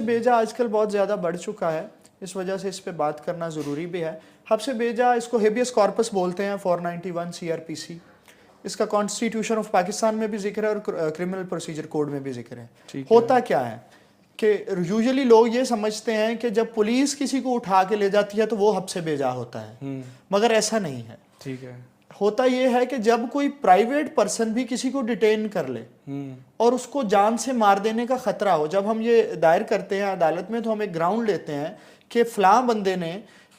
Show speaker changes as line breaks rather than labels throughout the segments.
बेजा आजकल बहुत ज़्यादा बढ़ चुका है, इस वजह से इस पे बात करना ज़रूरी भी है। हब्स बेजा इसको हेबियस कॉर्पस बोलते हैं, 491 सीआरपीसी। इसका कॉन्स्टिट्यूशन ऑफ पाकिस्तान में भी जिक्र है और क्रिमिनल प्रोसीजर कोड में भी जिक्र है। होता क्या है कि यूजुअली लोग ये समझते हैं कि जब पुलिस किसी को उठा के ले जाती है तो वो हब्स बेजा होता है, मगर ऐसा नहीं है। ठीक है, होता यह है कि जब कोई प्राइवेट पर्सन भी किसी को डिटेन कर ले और उसको जान से मार देने का खतरा हो, जब हम ये दायर करते हैं अदालत में तो हम एक ग्राउंड लेते हैं कि फलां बंदे ने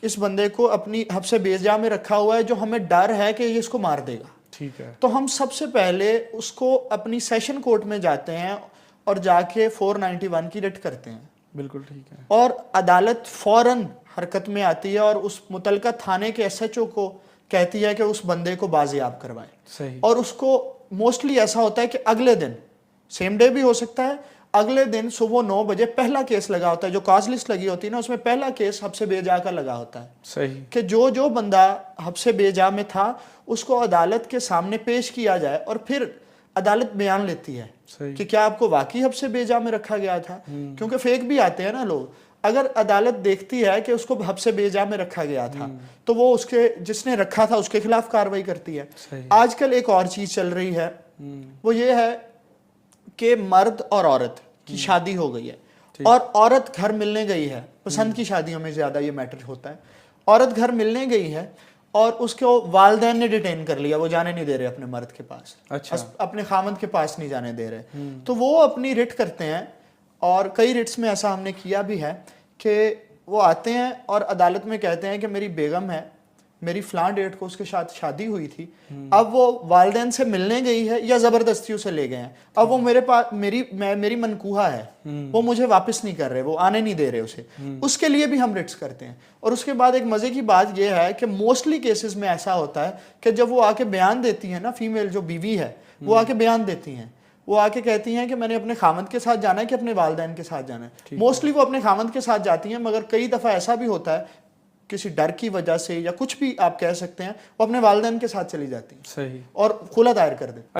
इस बंदे को अपनी हब्स बेजा में रखा हुआ है जो हमें डर है कि ये इसको मार देगा। ठीक है, तो हम सबसे पहले उसको अपनी सेशन कोर्ट में जाते हैं और जाके 491 की रिट करते हैं। बिल्कुल ठीक है, और अदालत फौरन हरकत में आती है और उस मुतलका थाने के एसएचओ को कहती है कि उस बंदे को बाजियाब करवाएं। सही, और उसको मोस्टली ऐसा होता है कि अगले दिन, सेम डे भी हो सकता है, अगले दिन सुबह 9 बजे पहला केस लगा होता है। जो कॉज लिस्ट लगी होती है ना, उसमें पहला केस हब्स बेजा का लगा होता है। सही, कि जो जो बंदा हब्स बेजा में था उसको अदालत के सामने पेश किया जाए और फिर अदालत बयान लेती है कि क्या आपको वाकई हब्स बेजा में रखा गया था, क्योंकि फेक भी आते हैं ना लोग। अगर अदालत देखती है कि उसको हब्स बेजा में रखा गया था तो वो उसके जिसने रखा था उसके खिलाफ कार्रवाई करती है। आजकल एक और चीज चल रही है, वो ये है कि मर्द और औरत की शादी हो गई है और औरत घर मिलने गई है। पसंद की शादियों में ज्यादा ये मैटर होता है। औरत घर मिलने गई है और उसको वालिदैन ने डिटेन कर लिया, वो जाने नहीं दे रहे अपने मर्द के पास। अच्छा, अपने खामद के पास नहीं जाने दे रहे। तो वो अपनी रिट करते हैं और कई रिट्स में ऐसा हमने किया भी है कि वो आते हैं और अदालत में कहते हैं कि मेरी बेगम है, मेरी फलां डेट को उसके साथ शादी हुई थी, अब वो वालिदैन से मिलने गई है या जबरदस्ती उसे ले गए हैं, अब वो मेरे पास मेरी मनकूहा है, वो मुझे वापस नहीं कर रहे, वो आने नहीं दे रहे उसे, उसके लिए भी हम रिट्स करते हैं। और उसके बाद एक मजे की बात यह है कि मोस्टली केसेस में ऐसा होता है कि जब वो आके बयान देती है ना, फीमेल जो बीवी है वो आके बयान देती हैं, वो आके कहती हैं कि मैंने अपने खामद के साथ जाना है कि अपने वालिदैन के साथ जाना है। मोस्टली वो अपने खामद के साथ जाती हैं, मगर कई दफा ऐसा भी होता है किसी डर की वजह से या कुछ भी आप कह सकते हैं, वो अपने वालिदैन के साथ चली जाती हैं। सही, और खुला दायर कर देती हैं।